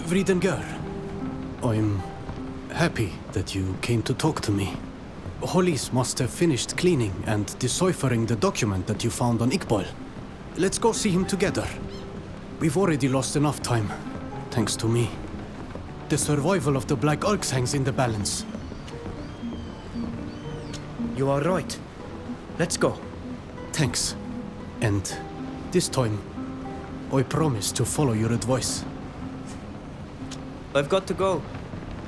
Vridengar, I'm happy that you came to talk to me. Hollis must have finished cleaning and deciphering the document that you found on Iqbal. Let's go see him together. We've already lost enough time, thanks to me. The survival of the Black Arcs hangs in the balance. You are right. Let's go. Thanks. And this time, I promise to follow your advice. I've got to go.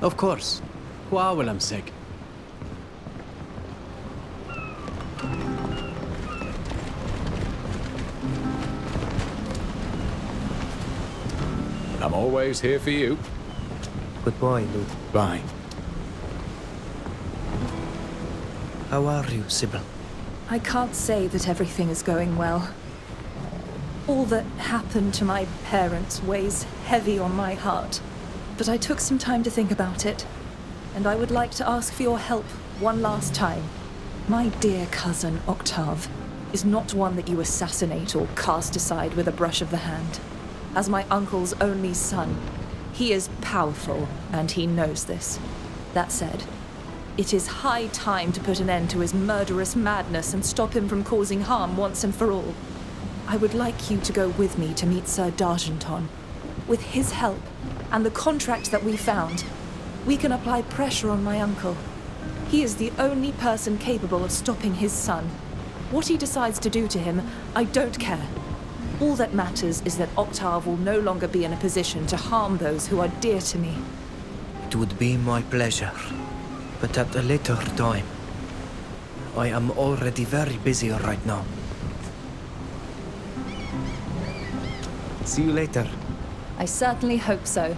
Of course. I'm sick. I'm always here for you. Goodbye, Luke. Bye. How are you, Sybil? I can't say that everything is going well. All that happened to my parents weighs heavy on my heart. But I took some time to think about it, and I would like to ask for your help one last time. My dear cousin, Octave, is not one that you assassinate or cast aside with a brush of the hand. As my uncle's only son, he is powerful, and he knows this. That said, it is high time to put an end to his murderous madness and stop him from causing harm once and for all. I would like you to go with me to meet Sir D'Argenton. With his help, and the contract that we found, we can apply pressure on my uncle. He is the only person capable of stopping his son. What he decides to do to him, I don't care. All that matters is that Octave will no longer be in a position to harm those who are dear to me. It would be my pleasure, but at a later time. I am already very busy right now. See you later. I certainly hope so.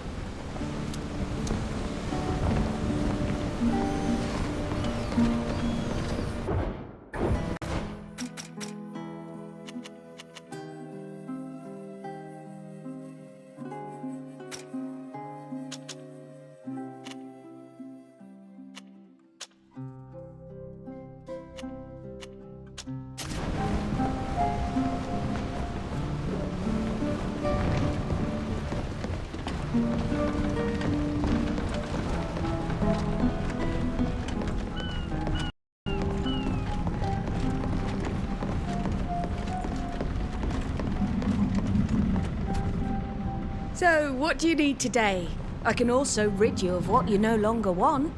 So, what do you need today? I can also rid you of what you no longer want.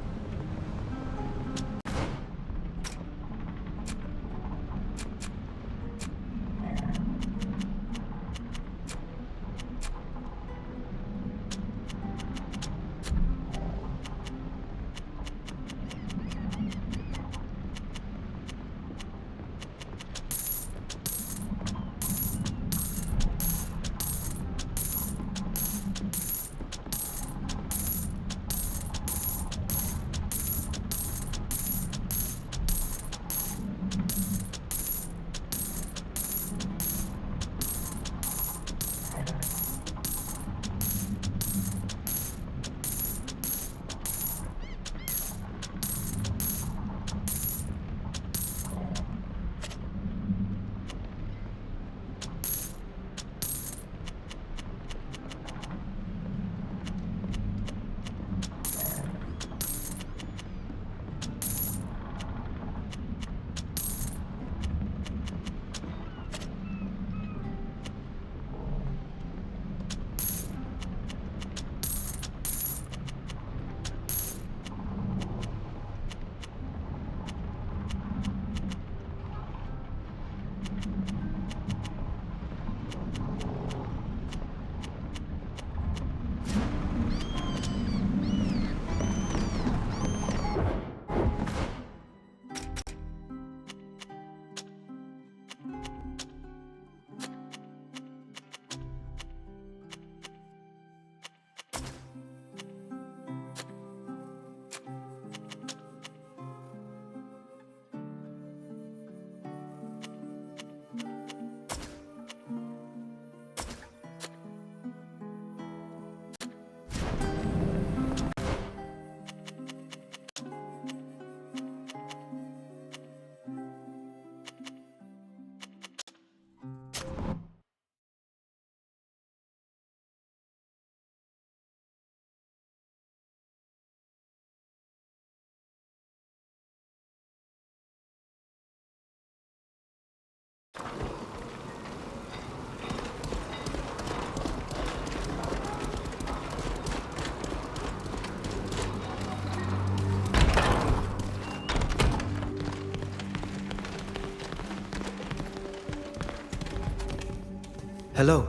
Hello.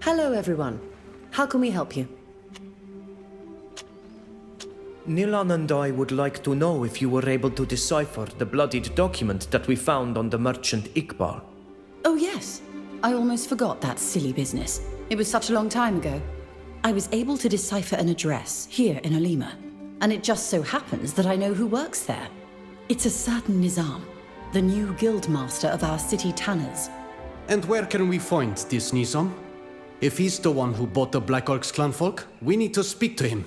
Hello, everyone. How can we help you? Nilan and I would like to know if you were able to decipher the bloodied document that we found on the merchant Iqbal. Oh, yes. I almost forgot that silly business. It was such a long time ago. I was able to decipher an address here in Alima, and it just so happens that I know who works there. It's a certain Nizam, the new guildmaster of our city tanners. And where can we find this Nizam? If he's the one who bought the Black Orcs clanfolk, we need to speak to him.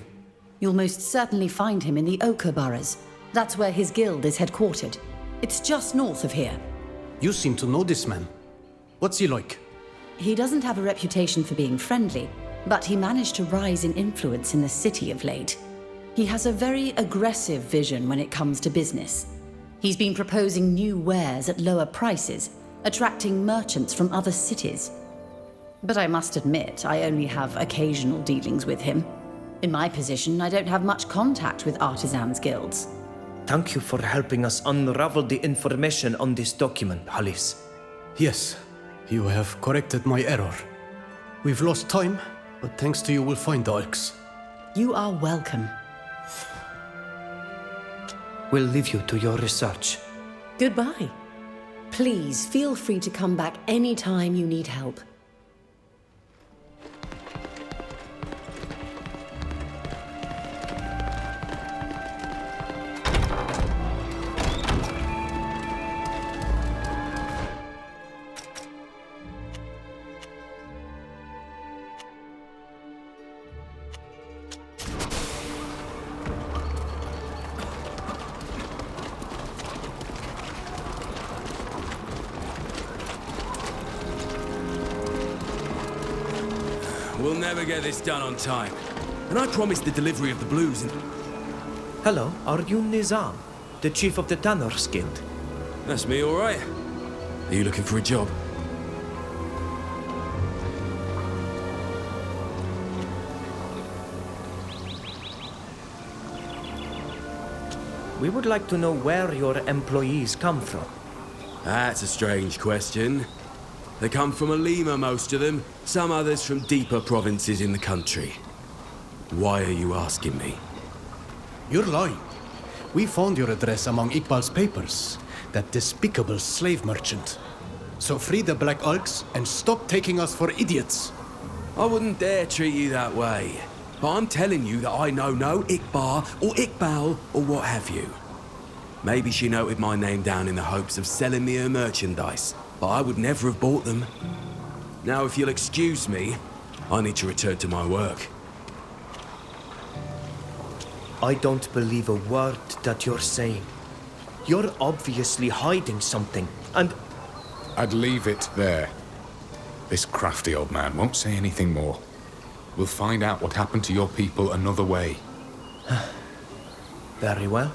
You'll most certainly find him in the Ochre boroughs. That's where his guild is headquartered. It's just north of here. You seem to know this man. What's he like? He doesn't have a reputation for being friendly, but he managed to rise in influence in the city of late. He has a very aggressive vision when it comes to business. He's been proposing new wares at lower prices, attracting merchants from other cities. But I must admit, I only have occasional dealings with him. In my position, I don't have much contact with artisans' guilds. Thank you for helping us unravel the information on this document, Halis. Yes, you have corrected my error. We've lost time, but thanks to you we'll find the orcs. You are welcome. We'll leave you to your research. Goodbye. Please feel free to come back anytime you need help. We'll never get this done on time. And I promised the delivery of the blues and... Hello, are you Nizam, the chief of the Tanners Guild? That's me, all right. Are you looking for a job? We would like to know where your employees come from. That's a strange question. They come from Alima, most of them. Some others from deeper provinces in the country. Why are you asking me? You're lying. We found your address among Iqbal's papers. That despicable slave merchant. So free the Black Orcs and stop taking us for idiots. I wouldn't dare treat you that way. But I'm telling you that I know no Iqbar or Iqbal or what have you. Maybe she noted my name down in the hopes of selling me her merchandise, but I would never have bought them. Now, if you'll excuse me, I need to return to my work. I don't believe a word that you're saying. You're obviously hiding something, and... I'd leave it there. This crafty old man won't say anything more. We'll find out what happened to your people another way. Very well.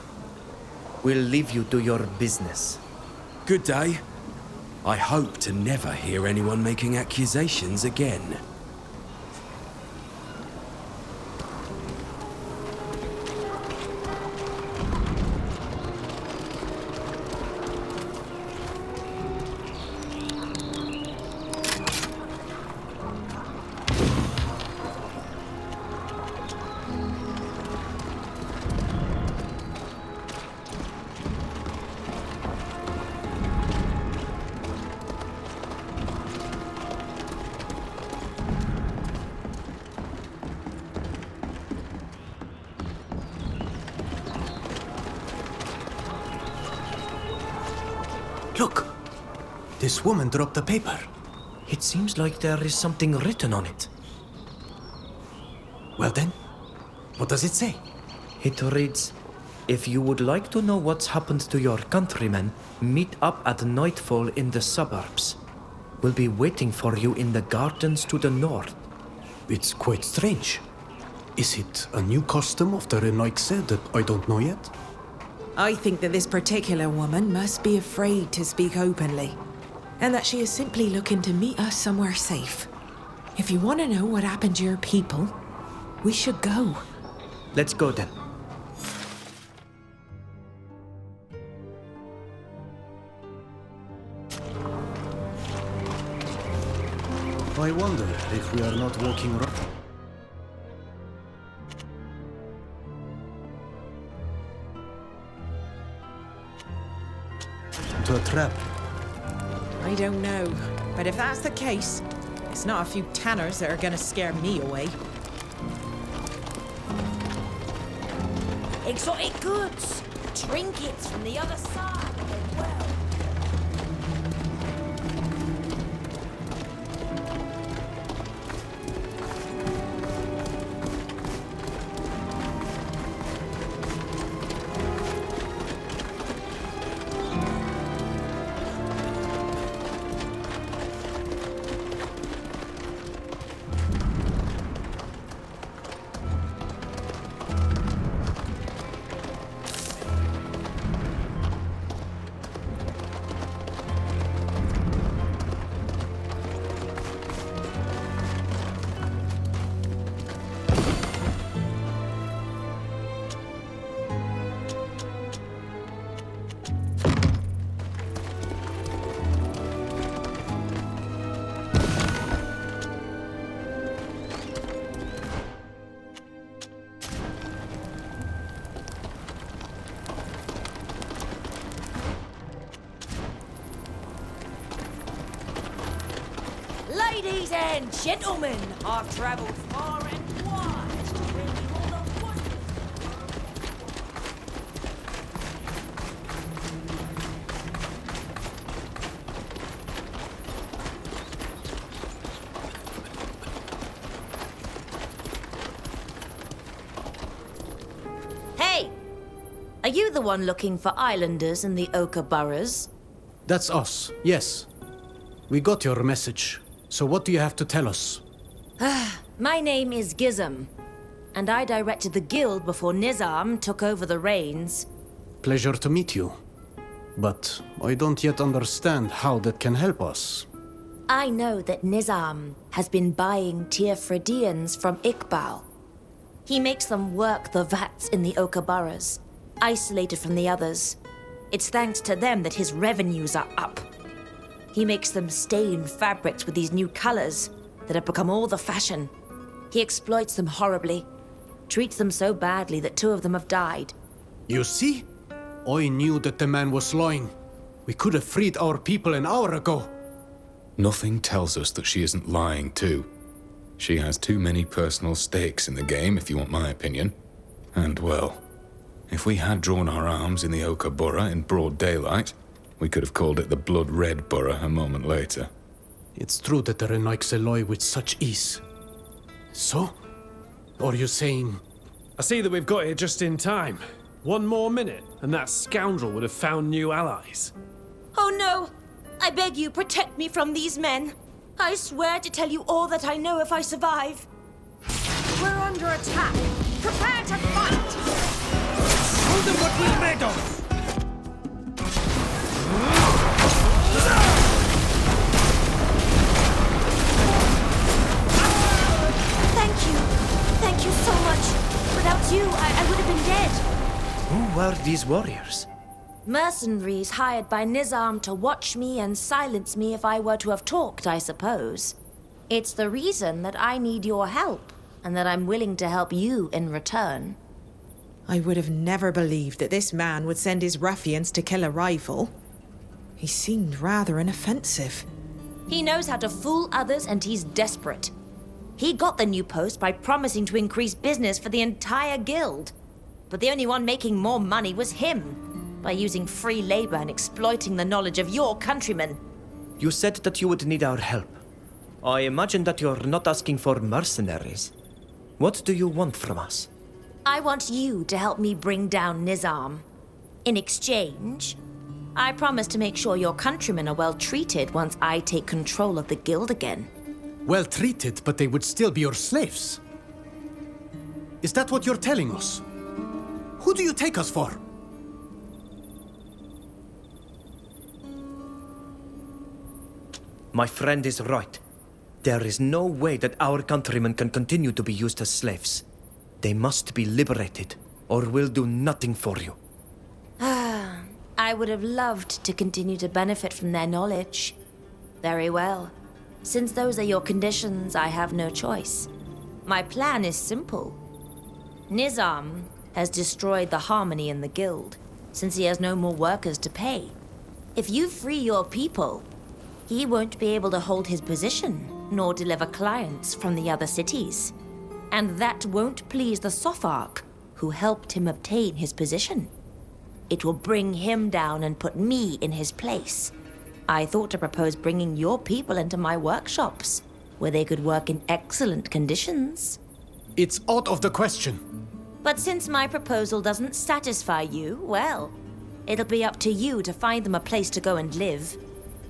We'll leave you to your business. Good day. I hope to never hear anyone making accusations again. Look! This woman dropped a paper. It seems like there is something written on it. Well then, what does it say? It reads, "If you would like to know what's happened to your countrymen, meet up at nightfall in the suburbs. We'll be waiting for you in the gardens to the north." It's quite strange. Is it a new custom of the Renoixe that I don't know yet? I think that this particular woman must be afraid to speak openly, and that she is simply looking to meet us somewhere safe. If you want to know what happened to your people, we should go. Let's go then. I wonder if we are not walking to a trap. I don't know, but if that's the case, it's not a few tanners that are gonna scare me away. Exotic goods! Trinkets from the other side of the world. Ladies and gentlemen, I've travelled far and wide to bring you all the wonders. Hey! Are you the one looking for islanders in the Ochre boroughs? That's us, yes. We got your message. So what do you have to tell us? My name is Gizem, and I directed the guild before Nizam took over the reins. Pleasure to meet you. But I don't yet understand how that can help us. I know that Nizam has been buying Tearfridians from Iqbal. He makes them work the vats in the Ochre boroughs, isolated from the others. It's thanks to them that his revenues are up. He makes them stain fabrics with these new colors that have become all the fashion. He exploits them horribly, treats them so badly that 2 of them have died. You see? I knew that the man was lying. We could have freed our people an hour ago. Nothing tells us that she isn't lying, too. She has too many personal stakes in the game, if you want my opinion. And, well, if we had drawn our arms in the Ochre Borough in broad daylight, we could have called it the Blood Red Borough a moment later. It's true that the Renaiks lie with such ease. So? Are you saying... I see that we've got here just in time. 1 more minute, and that scoundrel would have found new allies. Oh no! I beg you, protect me from these men. I swear to tell you all that I know if I survive. We're under attack. Prepare to fight! Show them what we're made of! Thank you so much. Without you, I would have been dead. Who were these warriors? Mercenaries hired by Nizam to watch me and silence me if I were to have talked, I suppose. It's the reason that I need your help, and that I'm willing to help you in return. I would have never believed that this man would send his ruffians to kill a rival. He seemed rather inoffensive. He knows how to fool others, and he's desperate. He got the new post by promising to increase business for the entire guild. But the only one making more money was him, by using free labor and exploiting the knowledge of your countrymen. You said that you would need our help. I imagine that you're not asking for mercenaries. What do you want from us? I want you to help me bring down Nizam. In exchange, I promise to make sure your countrymen are well treated once I take control of the guild again. Well treated, but they would still be your slaves. Is that what you're telling us? Who do you take us for? My friend is right. There is no way that our countrymen can continue to be used as slaves. They must be liberated, or we'll do nothing for you. I would have loved to continue to benefit from their knowledge. Very well. Since those are your conditions, I have no choice. My plan is simple. Nizam has destroyed the harmony in the guild, since he has no more workers to pay. If you free your people, he won't be able to hold his position, nor deliver clients from the other cities. And that won't please the Sopharch, who helped him obtain his position. It will bring him down and put me in his place. I thought to propose bringing your people into my workshops, where they could work in excellent conditions. It's out of the question. But since my proposal doesn't satisfy you, well, it'll be up to you to find them a place to go and live.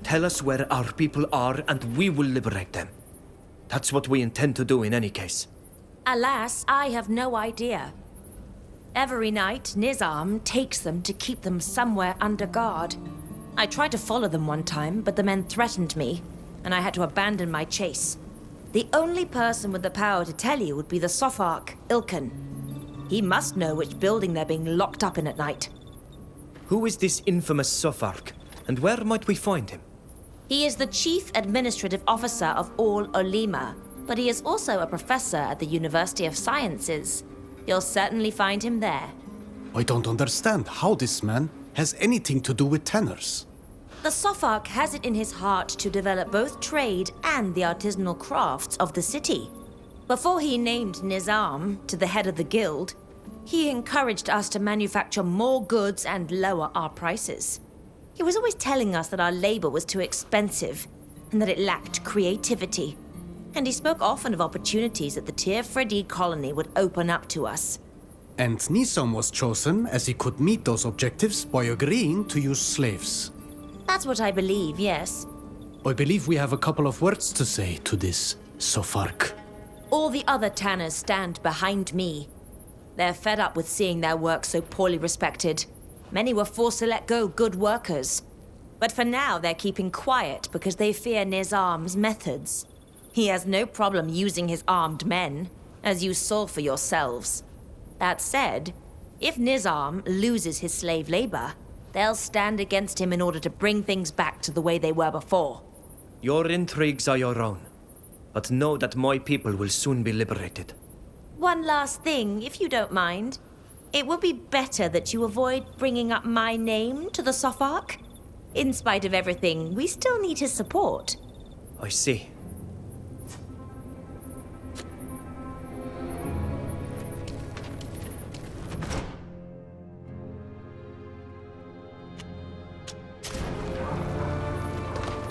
Tell us where our people are and we will liberate them. That's what we intend to do in any case. Alas, I have no idea. Every night, Nizam takes them to keep them somewhere under guard. I tried to follow them one time, but the men threatened me, and I had to abandon my chase. The only person with the power to tell you would be the Sopharch, Ilken. He must know which building they're being locked up in at night. Who is this infamous Sopharch, and where might we find him? He is the chief administrative officer of all Olima, but he is also a professor at the University of Sciences. You'll certainly find him there. I don't understand how this man has anything to do with tanners. The Sopharch has it in his heart to develop both trade and the artisanal crafts of the city. Before he named Nizam to the head of the guild, he encouraged us to manufacture more goods and lower our prices. He was always telling us that our labor was too expensive and that it lacked creativity. And he spoke often of opportunities that the Tir Freddy colony would open up to us. And Nizam was chosen as he could meet those objectives by agreeing to use slaves. That's what I believe, yes. I believe we have a couple of words to say to this Sopharch. All the other tanners stand behind me. They're fed up with seeing their work so poorly respected. Many were forced to let go good workers. But for now, they're keeping quiet because they fear Nizam's methods. He has no problem using his armed men, as you saw for yourselves. That said, if Nizam loses his slave labor, they'll stand against him in order to bring things back to the way they were before. Your intrigues are your own, but know that my people will soon be liberated. One last thing, if you don't mind. It would be better that you avoid bringing up my name to the Sopharch. In spite of everything, we still need his support. I see.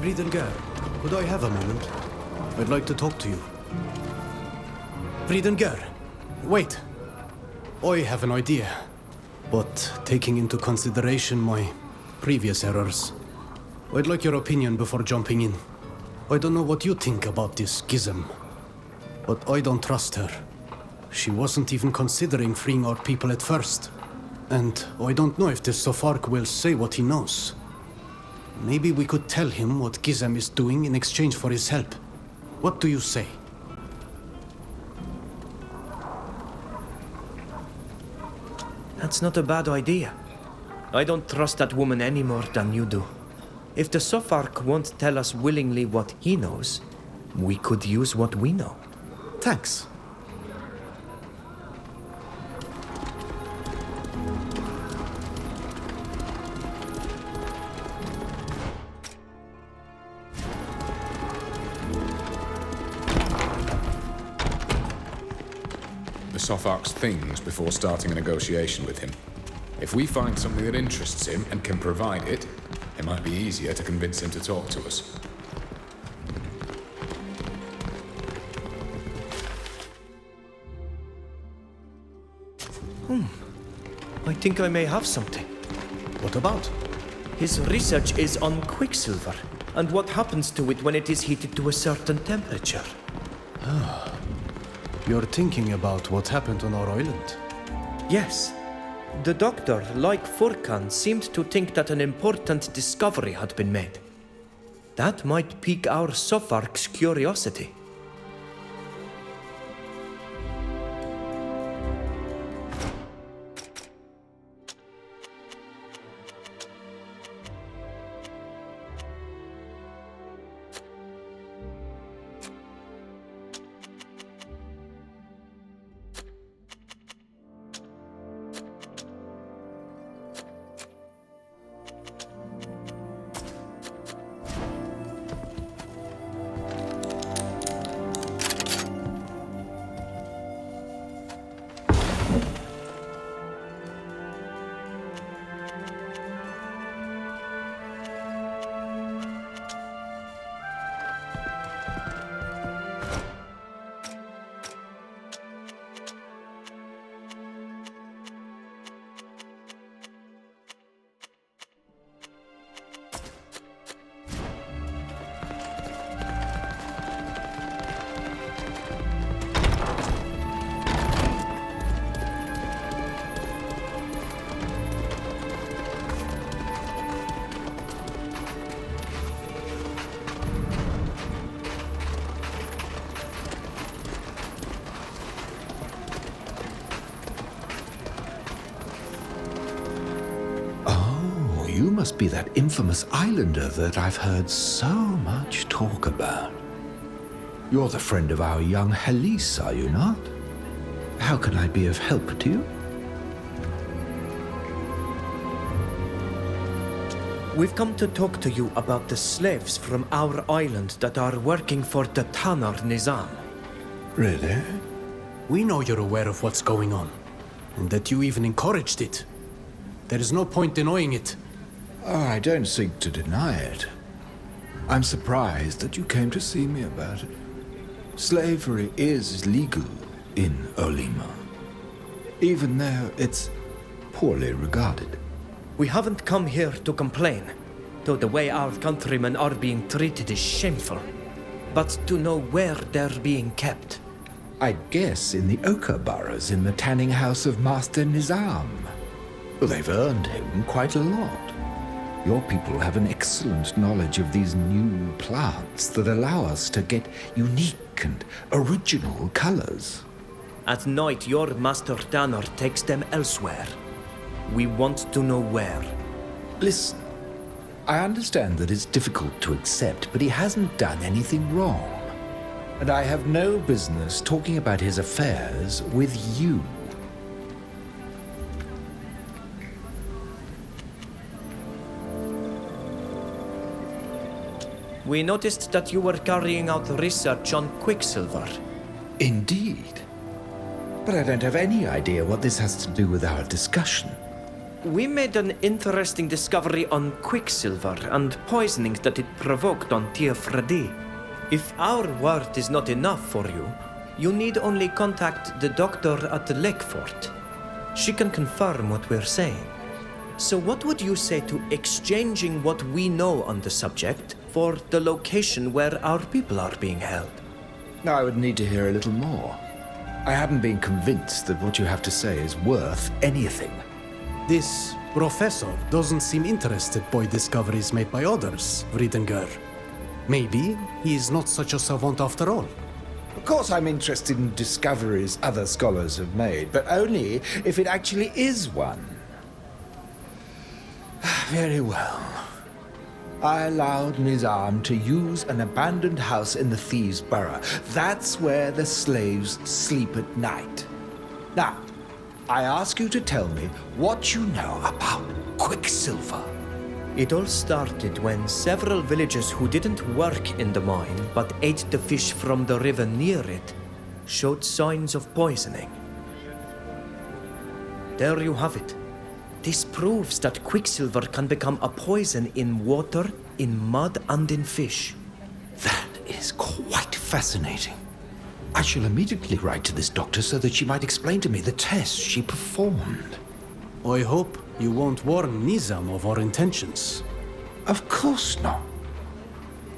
Breathanger, could I have a moment? I'd like to talk to you. Breathanger, wait. I have an idea. But taking into consideration my previous errors, I'd like your opinion before jumping in. I don't know what you think about this Gizem, but I don't trust her. She wasn't even considering freeing our people at first. And I don't know if the Sopharch will say what he knows. Maybe we could tell him what Gizem is doing in exchange for his help. What do you say? That's not a bad idea. I don't trust that woman any more than you do. If the Sopharch won't tell us willingly what he knows, we could use what we know. Thanks. Sopharch's things before starting a negotiation with him. If we find something that interests him and can provide it, it might be easier to convince him to talk to us. I think I may have something. What about? His research is on quicksilver, and what happens to it when it is heated to a certain temperature. You're thinking about what happened on our island? Yes. The doctor, like Furkan, seemed to think that an important discovery had been made. That might pique our Sopharch's curiosity. must be that infamous islander that I've heard so much talk about. You're the friend of our young Helise, are you not? How can I be of help to you? We've come to talk to you about the slaves from our island that are working for the Tanar Nizam. Really? We know you're aware of what's going on, and that you even encouraged it. There is no point denying it. Oh, I don't seek to deny it. I'm surprised that you came to see me about it. Slavery is legal in Olima, even though it's poorly regarded. We haven't come here to complain, though the way our countrymen are being treated is shameful, but to know where they're being kept. I'd guess in the ochre burrows in the tanning house of Master Nizam. Well, they've earned him quite a lot. Your people have an excellent knowledge of these new plants that allow us to get unique and original colors. At night, your Master Tanner takes them elsewhere. We want to know where. Listen, I understand that it's difficult to accept, but he hasn't done anything wrong. And I have no business talking about his affairs with you. We noticed that you were carrying out research on Quicksilver. Indeed. But I don't have any idea what this has to do with our discussion. We made an interesting discovery on Quicksilver and poisoning that it provoked on Tia Freddy. If our word is not enough for you, you need only contact the doctor at the Lake Fort. She can confirm what we're saying. So what would you say to exchanging what we know on the subject for the location where our people are being held? I would need to hear a little more. I haven't been convinced that what you have to say is worth anything. This professor doesn't seem interested by discoveries made by others, Vridengar. Maybe he is not such a savant after all. Of course I'm interested in discoveries other scholars have made, but only if it actually is one. Very well. I allowed Nizam to use an abandoned house in the Thieves' Borough. That's where the slaves sleep at night. Now, I ask you to tell me what you know about Quicksilver. It all started when several villagers who didn't work in the mine but ate the fish from the river near it showed signs of poisoning. There you have it. This proves that Quicksilver can become a poison in water, in mud, and in fish. That is quite fascinating. I shall immediately write to this doctor so that she might explain to me the tests she performed. I hope you won't warn Nizam of our intentions. Of course not.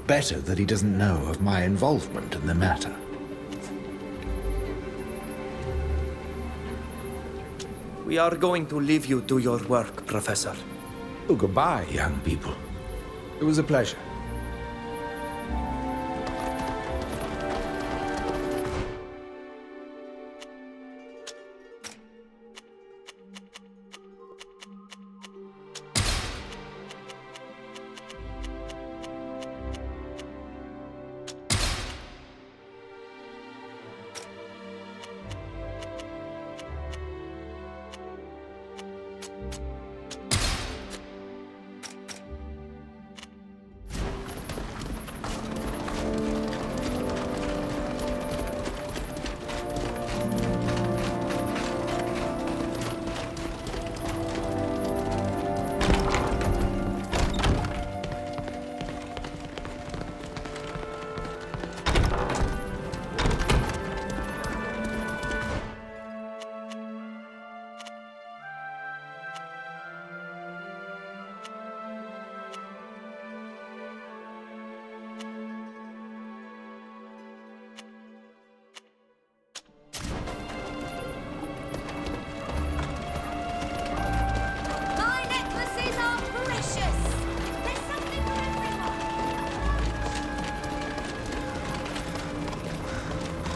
Better that he doesn't know of my involvement in the matter. We are going to leave you to your work, Professor. Oh, goodbye, young people. It was a pleasure.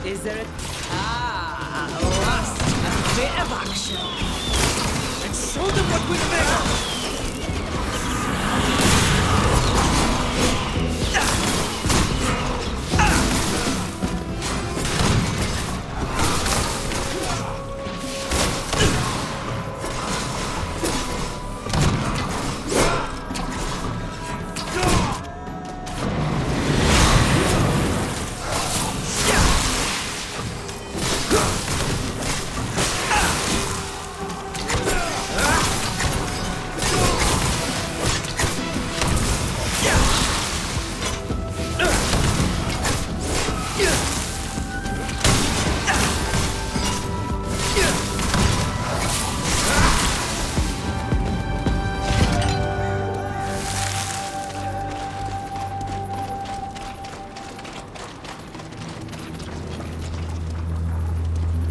Is there a... lust and a bit of action. Let's show them what we're made of.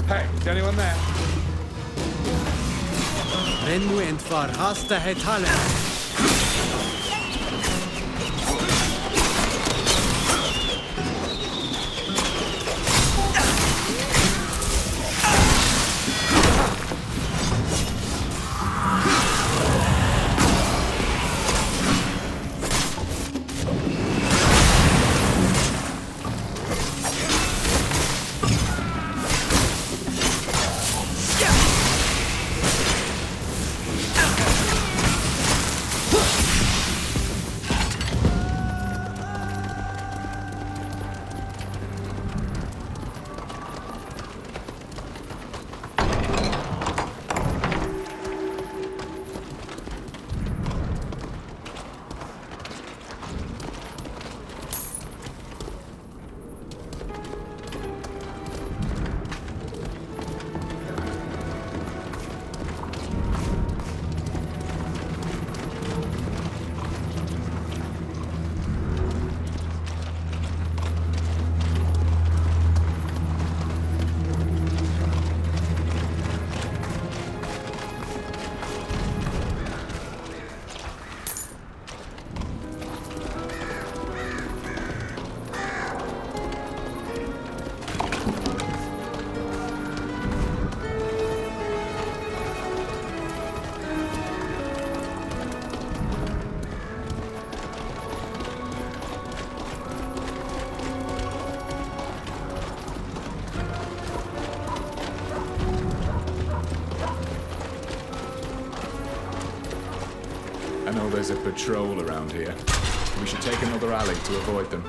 Hey, is anyone there? Rennu entvar hasta hetale. I know there's a patrol around here. We should take another alley to avoid them.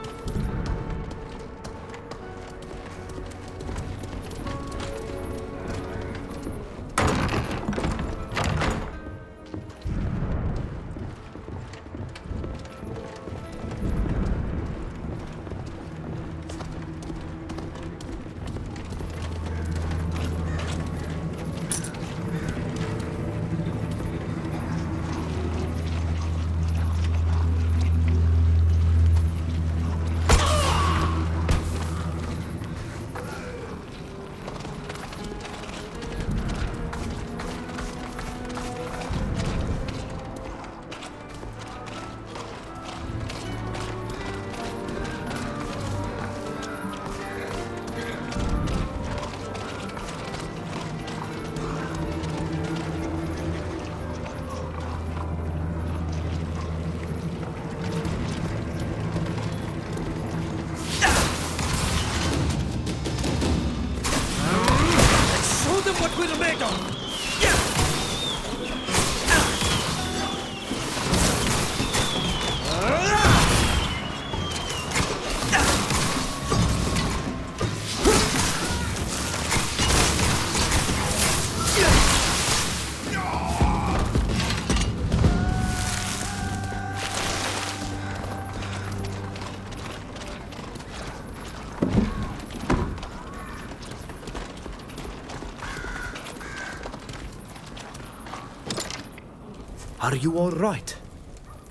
Are you all right?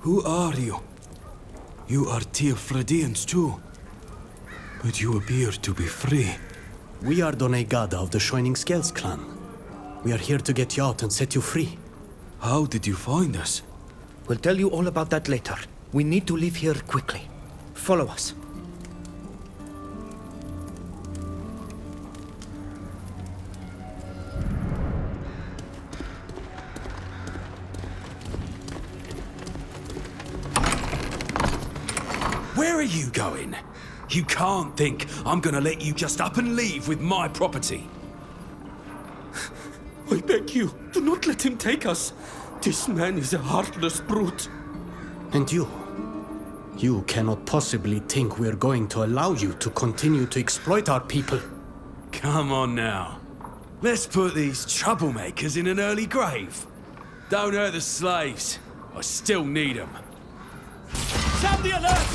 Who are you? You are Teofredians too. But you appear to be free. We are Donegada of the Shining Scales clan. We are here to get you out and set you free. How did you find us? We'll tell you all about that later. We need to leave here quickly. Follow us. Where are you going? You can't think I'm gonna let you just up and leave with my property. I beg you, do not let him take us. This man is a heartless brute. And you? You cannot possibly think we're going to allow you to continue to exploit our people. Come on now. Let's put these troublemakers in an early grave. Don't hurt the slaves. I still need them. Sound the alert!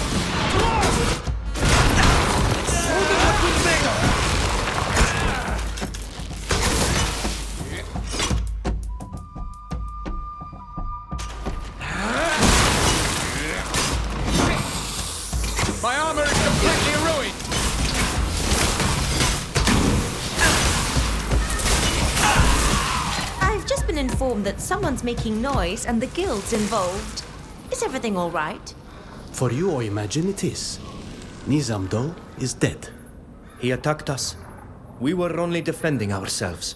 My armor is completely ruined! informed that someone's making noise and the guild's involved. Is everything all right? For you, I imagine it is. Nizam, though, is dead. He attacked us. We were only defending ourselves.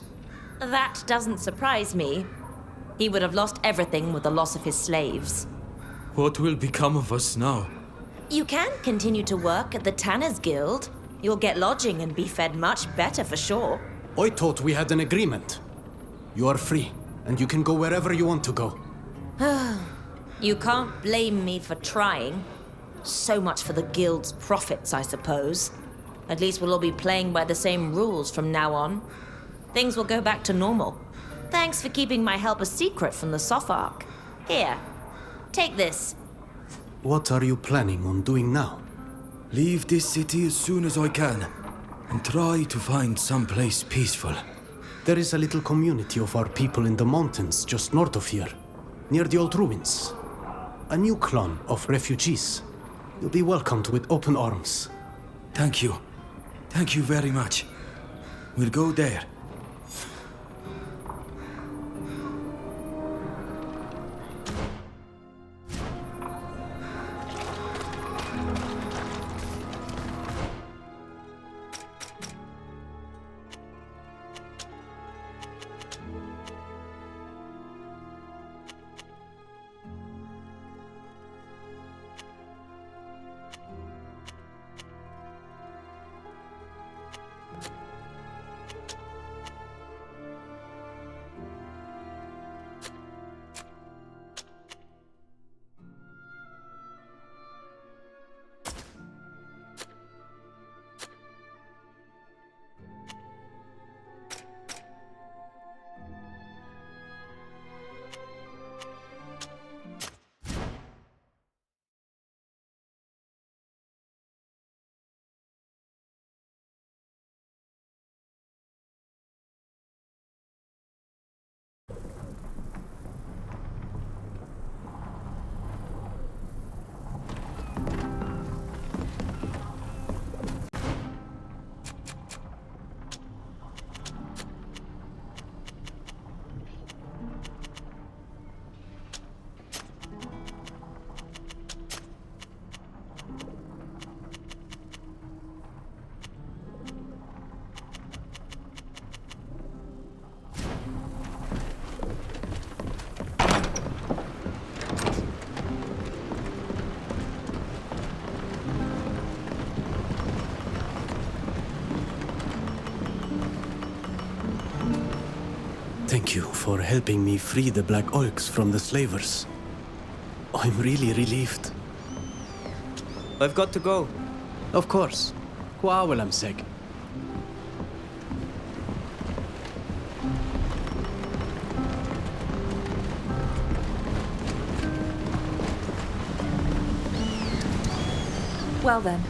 That doesn't surprise me. He would have lost everything with the loss of his slaves. What will become of us now? You can continue to work at the Tanners Guild. You'll get lodging and be fed much better for sure. I thought we had an agreement. You are free, and you can go wherever you want to go. You can't blame me for trying. So much for the Guild's profits, I suppose. At least we'll all be playing by the same rules from now on. Things will go back to normal. Thanks for keeping my help a secret from the Sopharch. Here, take this. What are you planning on doing now? Leave this city as soon as I can, and try to find someplace peaceful. There is a little community of our people in the mountains just north of here, near the old ruins. A new clan of refugees. You'll be welcomed with open arms. Thank you. Thank you very much. We'll go there. Thank you for helping me free the Black Orcs from the slavers. I'm really relieved. I've got to go. Of course. Kwawalam seg. Well then,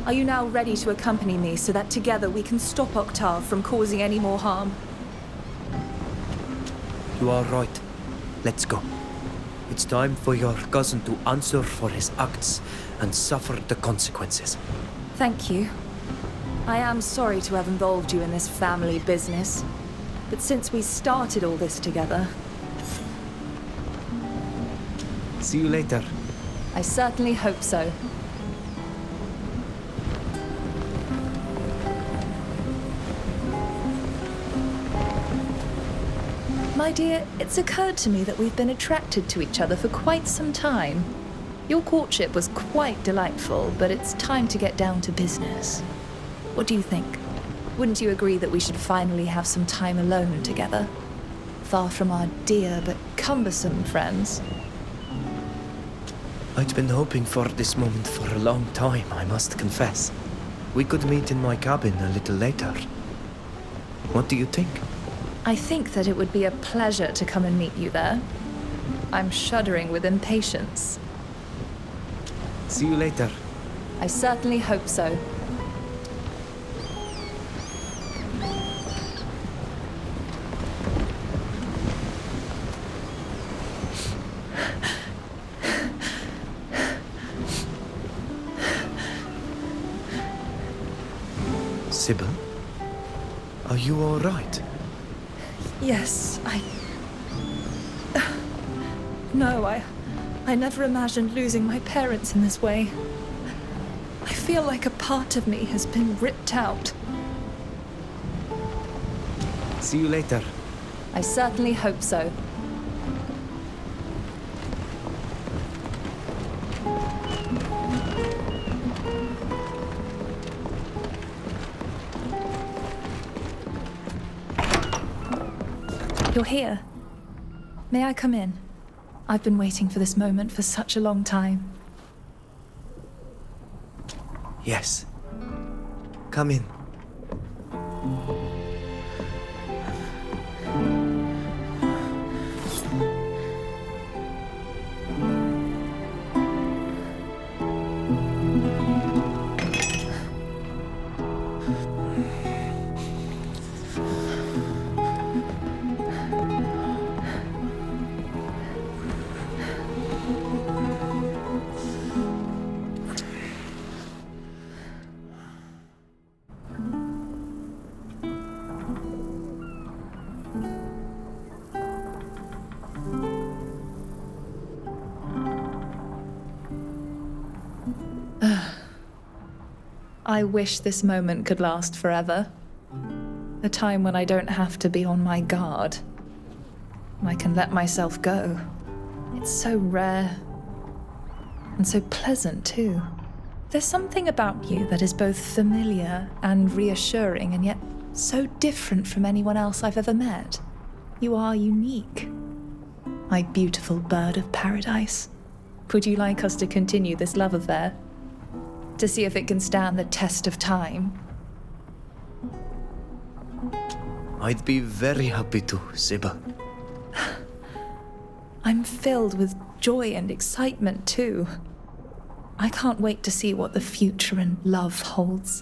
are you now ready to accompany me so that together we can stop Octave from causing any more harm? You are right. Let's go. It's time for your cousin to answer for his acts and suffer the consequences. Thank you. I am sorry to have involved you in this family business, but since we started all this together... See you later. I certainly hope so. My dear, it's occurred to me that we've been attracted to each other for quite some time. Your courtship was quite delightful, but it's time to get down to business. What do you think? Wouldn't you agree that we should finally have some time alone together? Far from our dear but cumbersome friends. I'd been hoping for this moment for a long time, I must confess. We could meet in my cabin a little later. What do you think? I think that it would be a pleasure to come and meet you there. I'm shuddering with impatience. See you later. I certainly hope so. Sybil? Are you all right? Yes, No, I never imagined losing my parents in this way. I feel like a part of me has been ripped out. See you later. I certainly hope so. You're here. May I come in? I've been waiting for this moment for such a long time. Yes. Come in. I wish this moment could last forever. A time when I don't have to be on my guard. I can let myself go. It's so rare. And so pleasant, too. There's something about you that is both familiar and reassuring, and yet so different from anyone else I've ever met. You are unique. My beautiful bird of paradise. Would you like us to continue this love affair? To see if it can stand the test of time? I'd be very happy to, Sybil. I'm filled with joy and excitement, too. I can't wait to see what the future and love holds.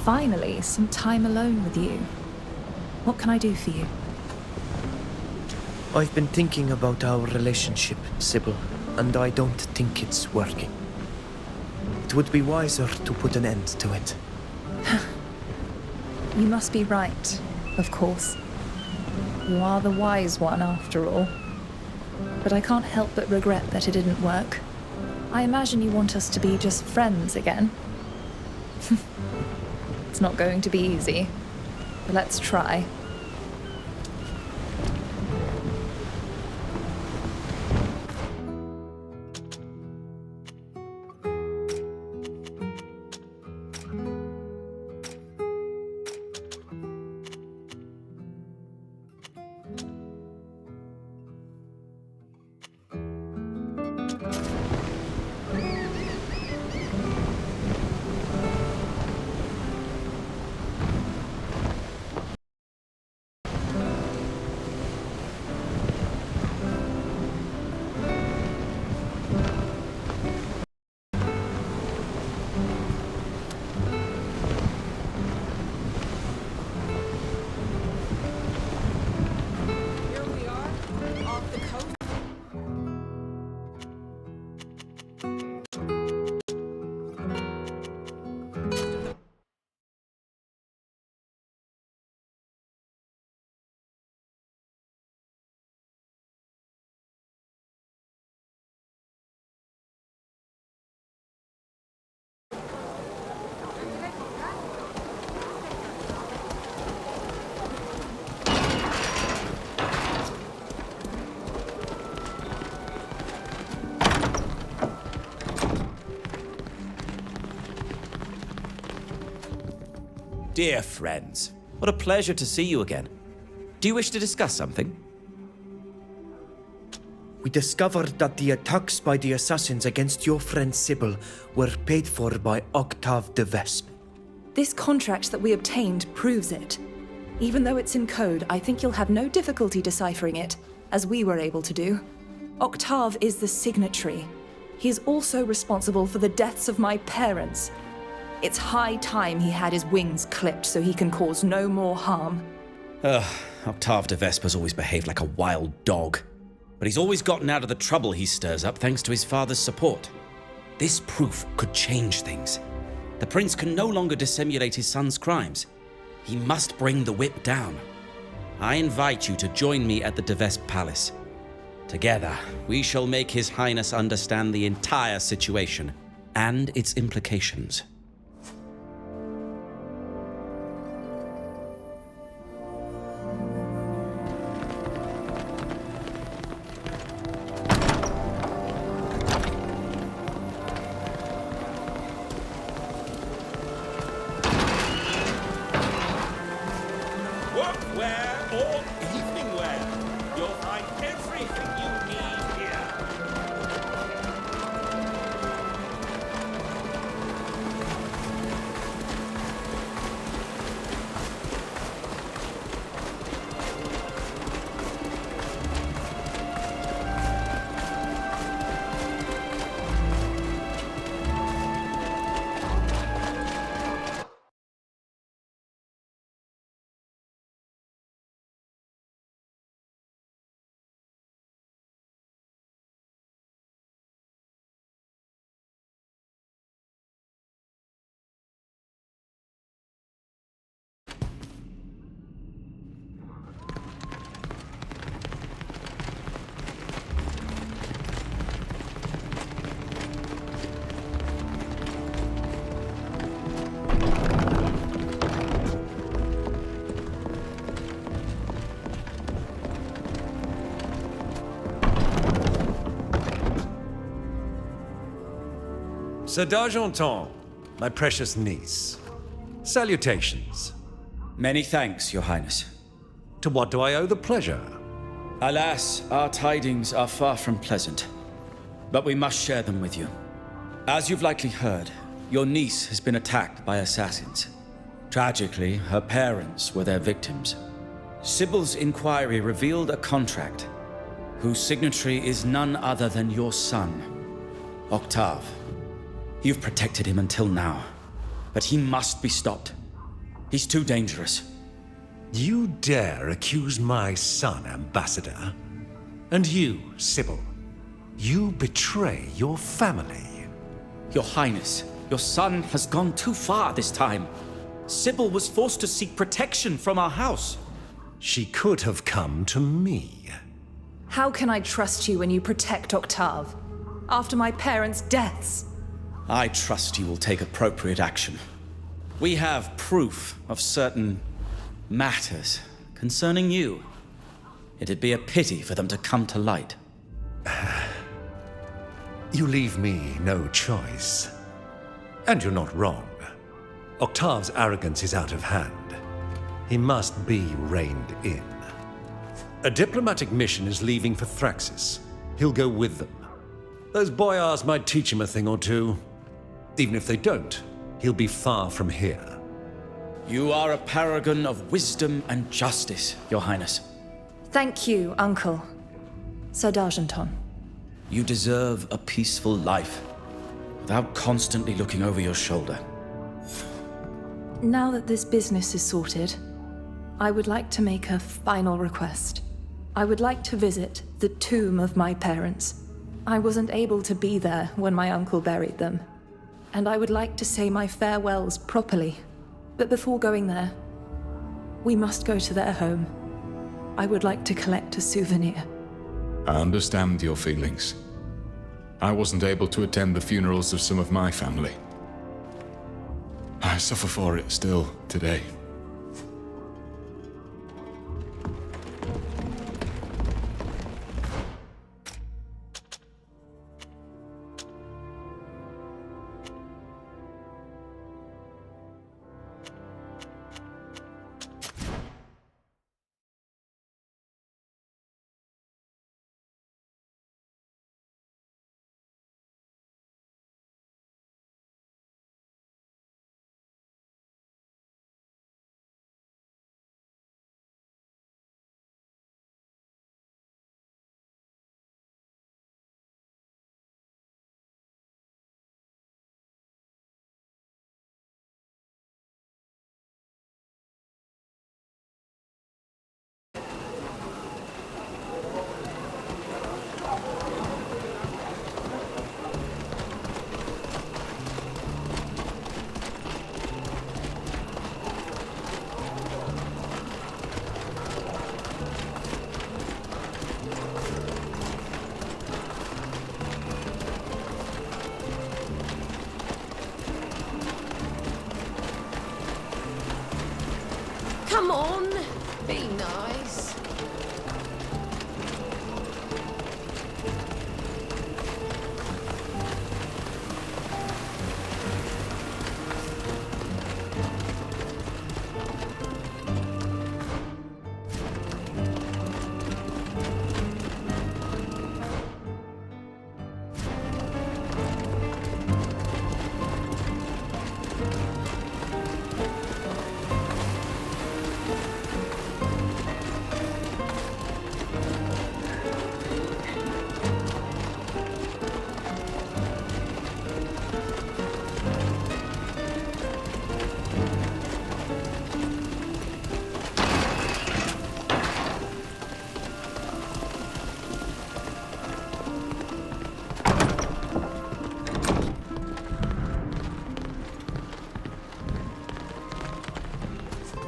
Finally, some time alone with you. What can I do for you? I've been thinking about our relationship, Sybil, and I don't think it's working. It would be wiser to put an end to it. You must be right, of course. You are the wise one, after all. But I can't help but regret that it didn't work. I imagine you want us to be just friends again. It's not going to be easy, but let's try. Dear friends, what a pleasure to see you again. Do you wish to discuss something? We discovered that the attacks by the assassins against your friend Sybil were paid for by Octave de Vespe. This contract that we obtained proves it. Even though it's in code, I think you'll have no difficulty deciphering it, as we were able to do. Octave is the signatory. He is also responsible for the deaths of my parents. It's high time he had his wings clipped so he can cause no more harm. Octave de Vesper's always behaved like a wild dog. But he's always gotten out of the trouble he stirs up thanks to his father's support. This proof could change things. The prince can no longer dissimulate his son's crimes. He must bring the whip down. I invite you to join me at the de Vespe Palace. Together, we shall make His Highness understand the entire situation and its implications. Workwear or evening wear, you'll find everything you need here. Sir d'Argenton, my precious niece. Salutations. Many thanks, Your Highness. To what do I owe the pleasure? Alas, our tidings are far from pleasant, but we must share them with you. As you've likely heard, your niece has been attacked by assassins. Tragically, her parents were their victims. Sybil's inquiry revealed a contract, whose signatory is none other than your son, Octave. You've protected him until now, but he must be stopped. He's too dangerous. You dare accuse my son, Ambassador? And you, Sybil, you betray your family. Your Highness, your son has gone too far this time. Sybil was forced to seek protection from our house. She could have come to me. How can I trust you when you protect Octave? After my parents' deaths? I trust you will take appropriate action. We have proof of certain matters concerning you. It'd be a pity for them to come to light. You leave me no choice. And you're not wrong. Octave's arrogance is out of hand. He must be reined in. A diplomatic mission is leaving for Thraxis. He'll go with them. Those boyars might teach him a thing or two. Even if they don't, he'll be far from here. You are a paragon of wisdom and justice, Your Highness. Thank you, Uncle. Sir d'Argenton. You deserve a peaceful life, without constantly looking over your shoulder. Now that this business is sorted, I would like to make a final request. I would like to visit the tomb of my parents. I wasn't able to be there when my uncle buried them, and I would like to say my farewells properly. But before going there, we must go to their home. I would like to collect a souvenir. I understand your feelings. I wasn't able to attend the funerals of some of my family. I suffer for it still today.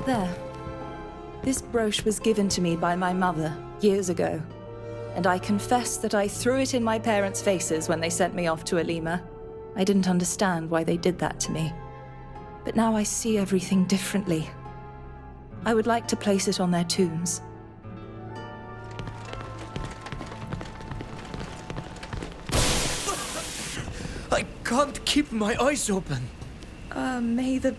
There. This brooch was given to me by my mother years ago, and I confess that I threw it in my parents' faces when they sent me off to Alima. I didn't understand why they did that to me. But now I see everything differently. I would like to place it on their tombs. I can't keep my eyes open. May the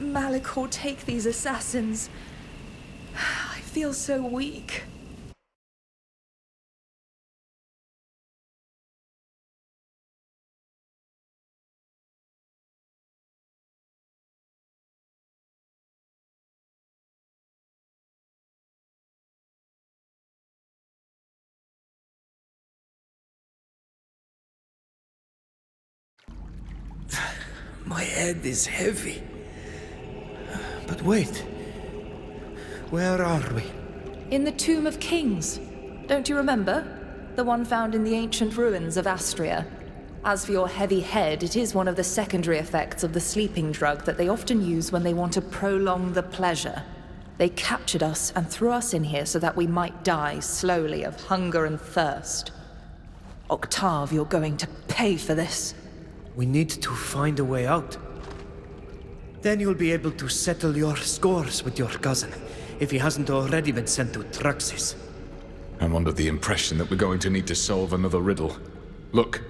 Malicor take these assassins. I feel so weak. My head is heavy. But wait. Where are we? In the Tomb of Kings. Don't you remember? The one found in the ancient ruins of Astria. As for your heavy head, it is one of the secondary effects of the sleeping drug that they often use when they want to prolong the pleasure. They captured us and threw us in here so that we might die slowly of hunger and thirst. Octave, you're going to pay for this. We need to find a way out. Then you'll be able to settle your scores with your cousin, if he hasn't already been sent to Truxis. I'm under the impression that we're going to need to solve another riddle. Look,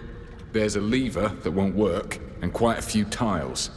there's a lever that won't work, and quite a few tiles.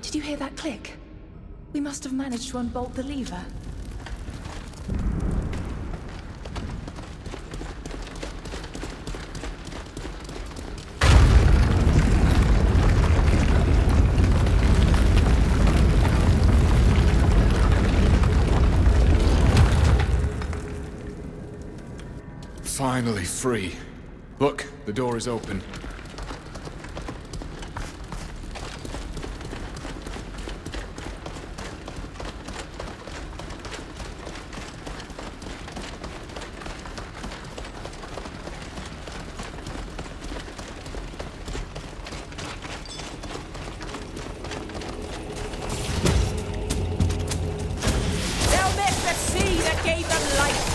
Did you hear that click? We must have managed to unbolt the lever. Finally free. Look, the door is open. They'll miss the sea that gave them life.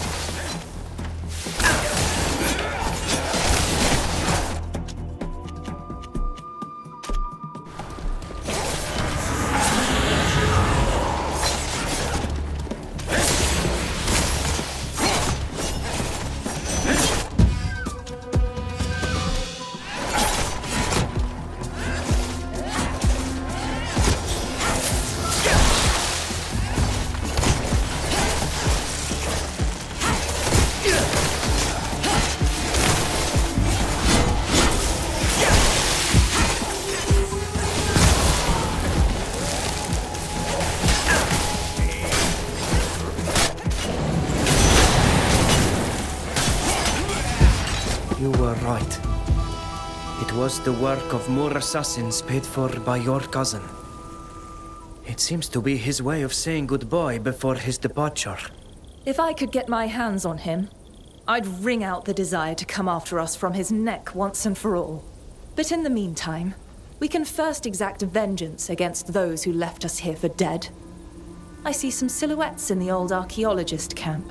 right. It was the work of more assassins paid for by your cousin. It seems to be his way of saying goodbye before his departure. If I could get my hands on him, I'd wring out the desire to come after us from his neck once and for all. But in the meantime, we can first exact vengeance against those who left us here for dead. I see some silhouettes in the old archaeologist camp.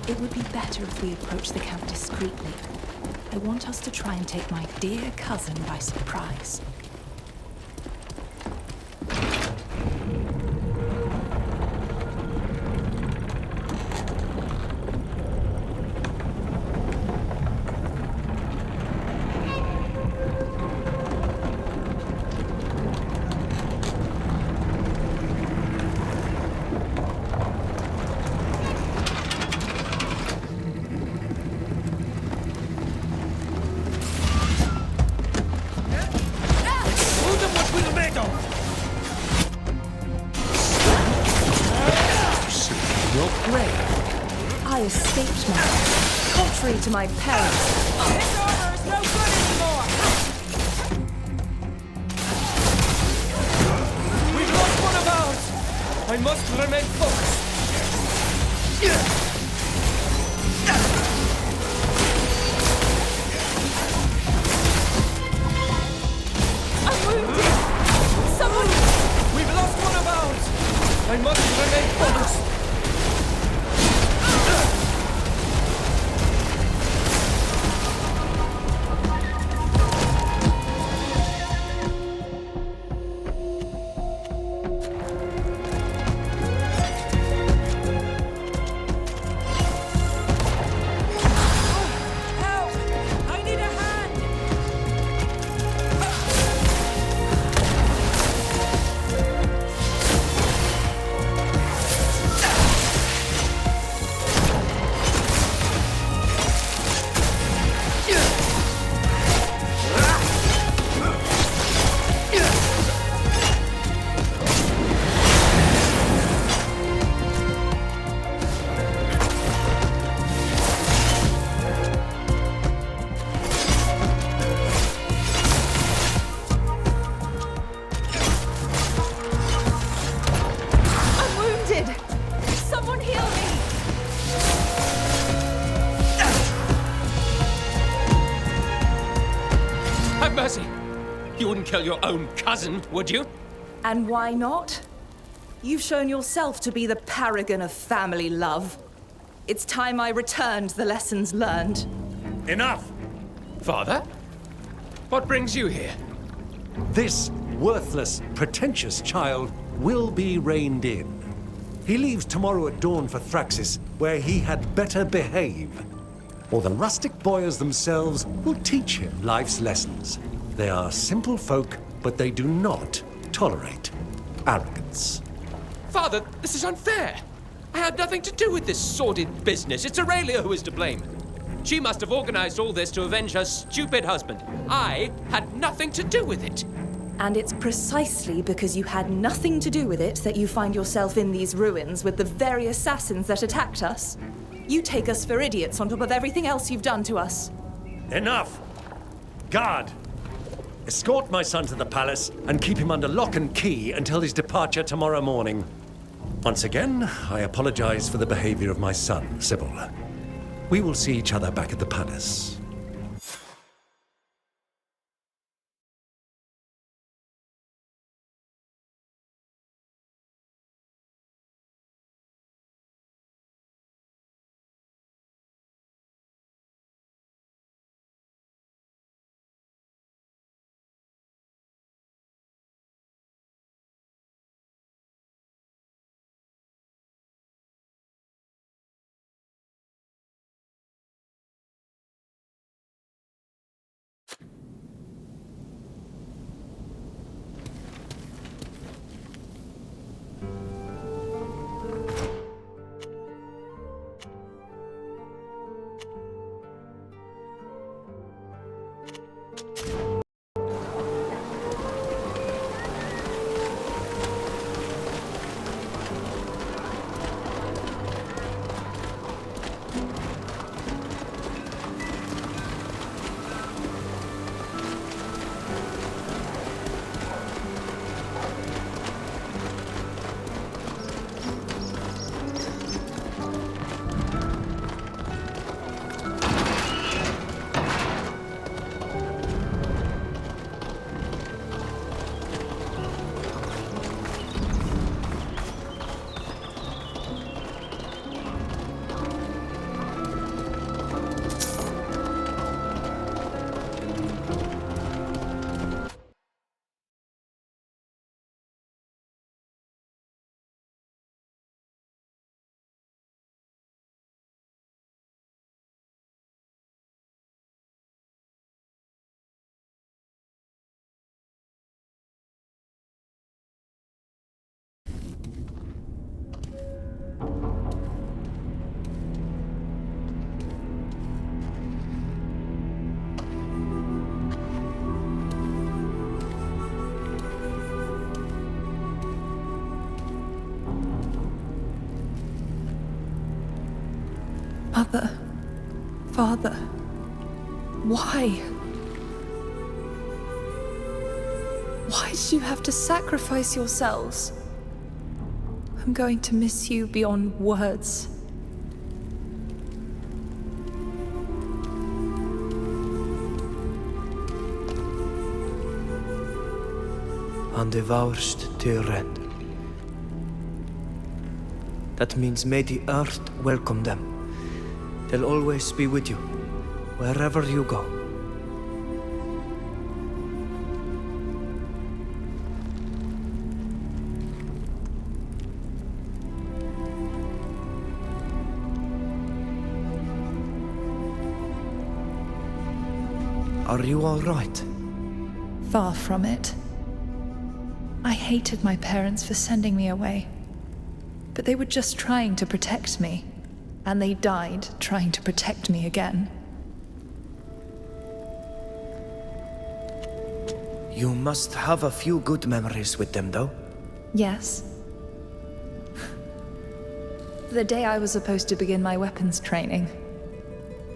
It would be better if we approach the camp discreetly. I want us to try and take my dear cousin by surprise. I escaped now, contrary to my parents. This armor is no good anymore! We've lost one of ours! I must remain focused! Mercy! You wouldn't kill your own cousin, would you? And why not? You've shown yourself to be the paragon of family love. It's time I returned the lessons learned. Enough! Father? What brings you here? This worthless, pretentious child will be reined in. He leaves tomorrow at dawn for Thraxis, where he had better behave. Or the rustic boyars themselves will teach him life's lessons. They are simple folk, but they do not tolerate arrogance. Father, this is unfair. I had nothing to do with this sordid business. It's Aurelia who is to blame. She must have organized all this to avenge her stupid husband. I had nothing to do with it. And it's precisely because you had nothing to do with it that you find yourself in these ruins with the very assassins that attacked us. You take us for idiots on top of everything else you've done to us. Enough! Guard! Escort my son to the palace and keep him under lock and key until his departure tomorrow morning. Once again, I apologize for the behavior of my son, Sybil. We will see each other back at the palace. Mother, Father, why? Why did you have to sacrifice yourselves? I'm going to miss you beyond words. Undevourst Tyren. That means may the earth welcome them. They'll always be with you, wherever you go. Are you all right? Far from it. I hated my parents for sending me away. But they were just trying to protect me. And they died trying to protect me again. You must have a few good memories with them, though. Yes. The day I was supposed to begin my weapons training,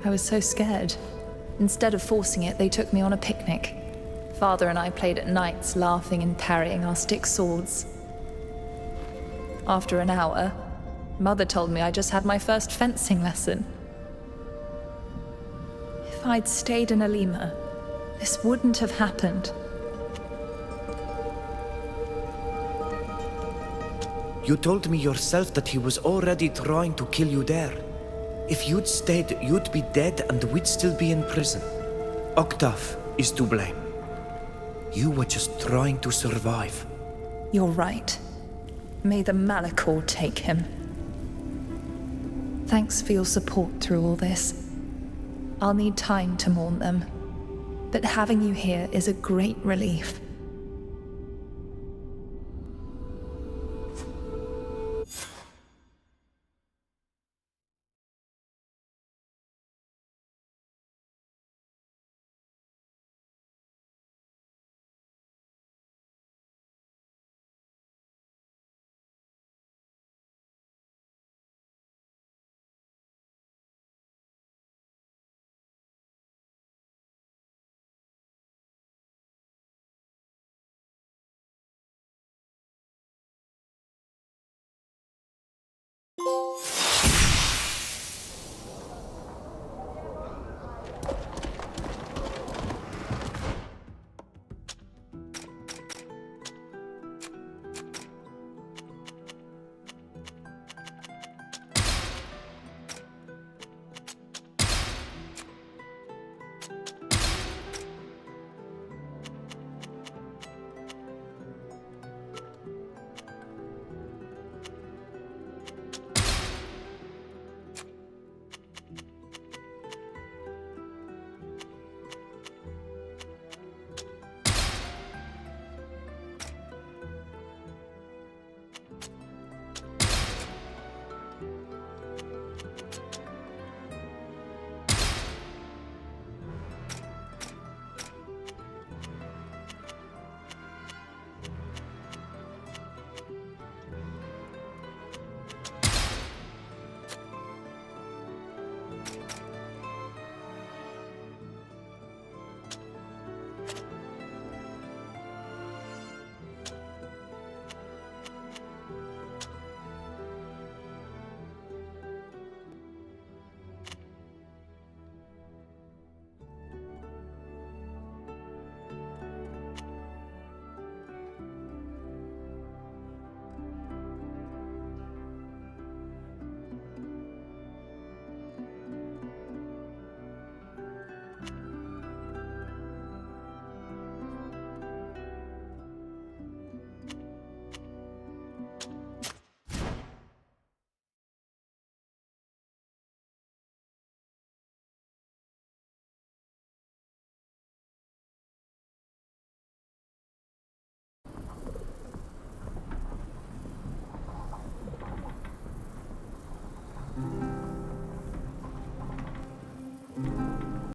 I was so scared. Instead of forcing it, they took me on a picnic. Father and I played at nights, laughing and parrying our stick swords. After an hour, Mother told me I just had my first fencing lesson. If I'd stayed in Alima, this wouldn't have happened. You told me yourself that he was already trying to kill you there. If you'd stayed, you'd be dead and we'd still be in prison. Octave is to blame. You were just trying to survive. You're right. May the Malachor take him. Thanks for your support through all this. I'll need time to mourn them, but having you here is a great relief.